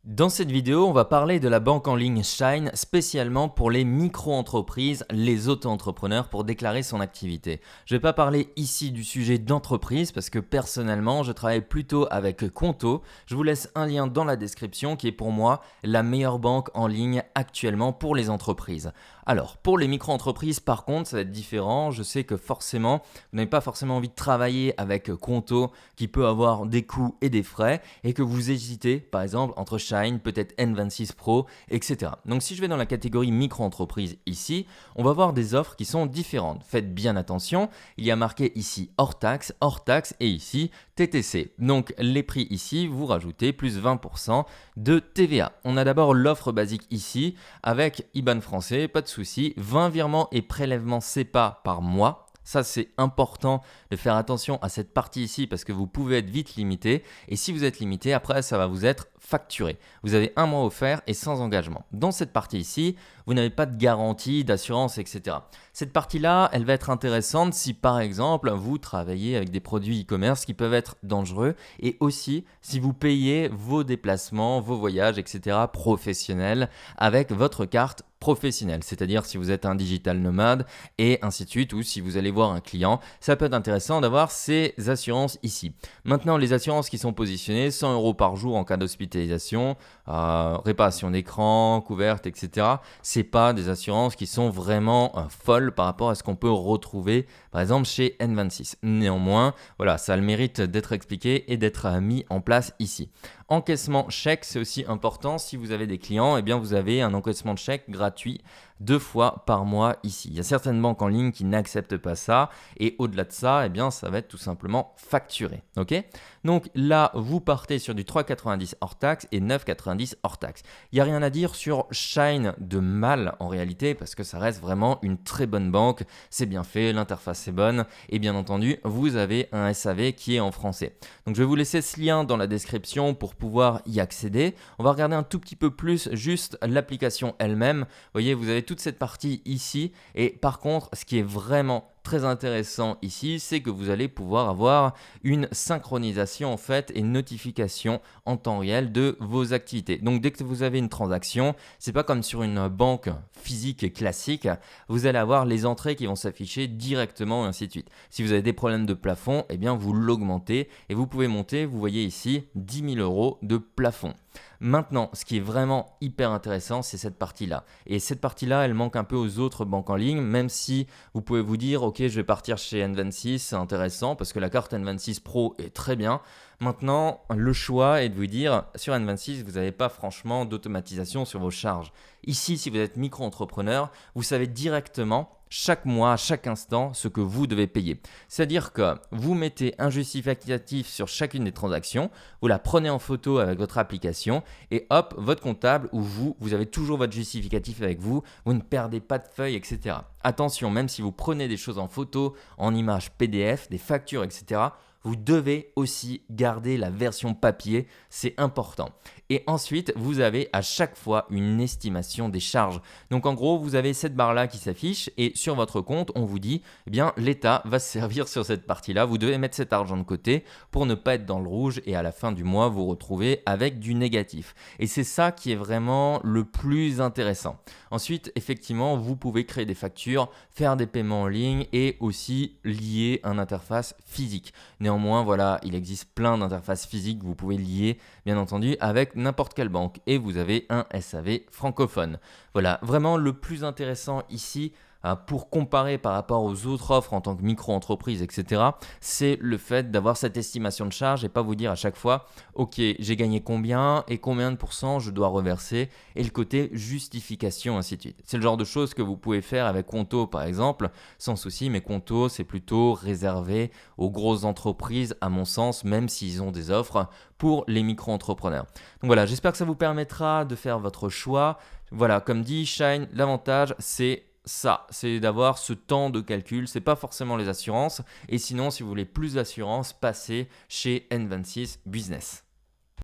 Dans cette vidéo, on va parler de la banque en ligne Shine spécialement pour les micro-entreprises, les auto-entrepreneurs pour déclarer son activité. Je ne vais pas parler ici du sujet d'entreprise parce que personnellement, je travaille plutôt avec Conto. Je vous laisse un lien dans la description qui est pour moi la meilleure banque en ligne actuellement pour les entreprises. Alors, pour les micro-entreprises, par contre, ça va être différent. Je sais que forcément, vous n'avez pas forcément envie de travailler avec Conto qui peut avoir des coûts et des frais et que vous hésitez, par exemple, entre Shine, peut-être N26 Pro, etc. Donc, si je vais dans la catégorie micro-entreprise ici, on va voir des offres qui sont différentes. Faites bien attention, il y a marqué ici hors taxe et ici TTC. Donc, les prix ici, vous rajoutez plus 20% de TVA. On a d'abord l'offre basique ici avec IBAN français, pas de souci, 20 virements et prélèvements SEPA par mois. Ça, c'est important de faire attention à cette partie ici parce que vous pouvez être vite limité. Et si vous êtes limité, après, ça va vous être facturé. Vous avez un mois offert et sans engagement. Dans cette partie ici, vous n'avez pas de garantie, d'assurance, etc. Cette partie-là, elle va être intéressante si par exemple, vous travaillez avec des produits e-commerce qui peuvent être dangereux et aussi si vous payez vos déplacements, vos voyages, etc. professionnels avec votre carte professionnelle, c'est-à-dire si vous êtes un digital nomade et ainsi de suite, ou si vous allez voir un client, ça peut être intéressant d'avoir ces assurances ici. Maintenant, les assurances qui sont positionnées, 100 € par jour en cas d'hospitalisation, réparation d'écran, couverte, etc. C'est pas des assurances qui sont vraiment folles par rapport à ce qu'on peut retrouver, par exemple, chez N26. Néanmoins, voilà, ça a le mérite d'être expliqué et d'être mis en place ici. Encaissement chèque, c'est aussi important. Si vous avez des clients, eh bien vous avez un encaissement de chèque gratuit 2 fois par mois ici. Il y a certaines banques en ligne qui n'acceptent pas ça et au-delà de ça, eh bien ça va être tout simplement facturé. Ok ? Donc là, vous partez sur du 3,90 hors taxe et 9,90 hors taxe. Il n'y a rien à dire sur Shine de mal en réalité parce que ça reste vraiment une très bonne banque. C'est bien fait, l'interface est bonne et bien entendu, vous avez un SAV qui est en français. Donc je vais vous laisser ce lien dans la description pour pouvoir y accéder. On va regarder un tout petit peu plus juste l'application elle-même. Vous voyez, vous avez toute cette partie ici et par contre, ce qui est vraiment très intéressant ici, c'est que vous allez pouvoir avoir une synchronisation en fait et notification en temps réel de vos activités. Donc dès que vous avez une transaction, c'est pas comme sur une banque physique et classique, vous allez avoir les entrées qui vont s'afficher directement et ainsi de suite. Si vous avez des problèmes de plafond, eh bien vous l'augmentez et vous pouvez monter, vous voyez ici 10 000 € de plafond. Maintenant, ce qui est vraiment hyper intéressant, c'est cette partie-là. Et cette partie-là, elle manque un peu aux autres banques en ligne, même si vous pouvez vous dire, ok, je vais partir chez N26, c'est intéressant parce que la carte N26 Pro est très bien. Maintenant, le choix est de vous dire, sur N26, vous n'avez pas franchement d'automatisation sur vos charges. Ici, si vous êtes micro-entrepreneur, vous savez directement chaque mois, à chaque instant, ce que vous devez payer. C'est-à-dire que vous mettez un justificatif sur chacune des transactions, vous la prenez en photo avec votre application et hop, votre comptable ou vous avez toujours votre justificatif avec vous, vous ne perdez pas de feuilles, etc. Attention, même si vous prenez des choses en photo, en images PDF, des factures, etc., vous devez aussi garder la version papier, c'est important. Et ensuite, vous avez à chaque fois une estimation des charges. Donc en gros, vous avez cette barre-là qui s'affiche et sur votre compte, on vous dit, eh bien, l'État va se servir sur cette partie-là. Vous devez mettre cet argent de côté pour ne pas être dans le rouge et à la fin du mois, vous retrouver avec du négatif. Et c'est ça qui est vraiment le plus intéressant. Ensuite, effectivement, vous pouvez créer des factures, faire des paiements en ligne et aussi lier une interface physique. Néanmoins, voilà, il existe plein d'interfaces physiques que vous pouvez lier, bien entendu, avec n'importe quelle banque. Et vous avez un SAV francophone. Voilà, vraiment le plus intéressant ici, pour comparer par rapport aux autres offres en tant que micro-entreprise, etc., c'est le fait d'avoir cette estimation de charge et pas vous dire à chaque fois, ok, j'ai gagné combien et combien de pourcents je dois reverser et le côté justification, ainsi de suite. C'est le genre de choses que vous pouvez faire avec Conto, par exemple, sans souci, mais Conto, c'est plutôt réservé aux grosses entreprises, à mon sens, même s'ils ont des offres pour les micro-entrepreneurs. Donc voilà, j'espère que ça vous permettra de faire votre choix. Voilà, comme dit Shine, l'avantage, c'est ça, c'est d'avoir ce temps de calcul, c'est pas forcément les assurances. Et sinon, si vous voulez plus d'assurance, passez chez N26 Business.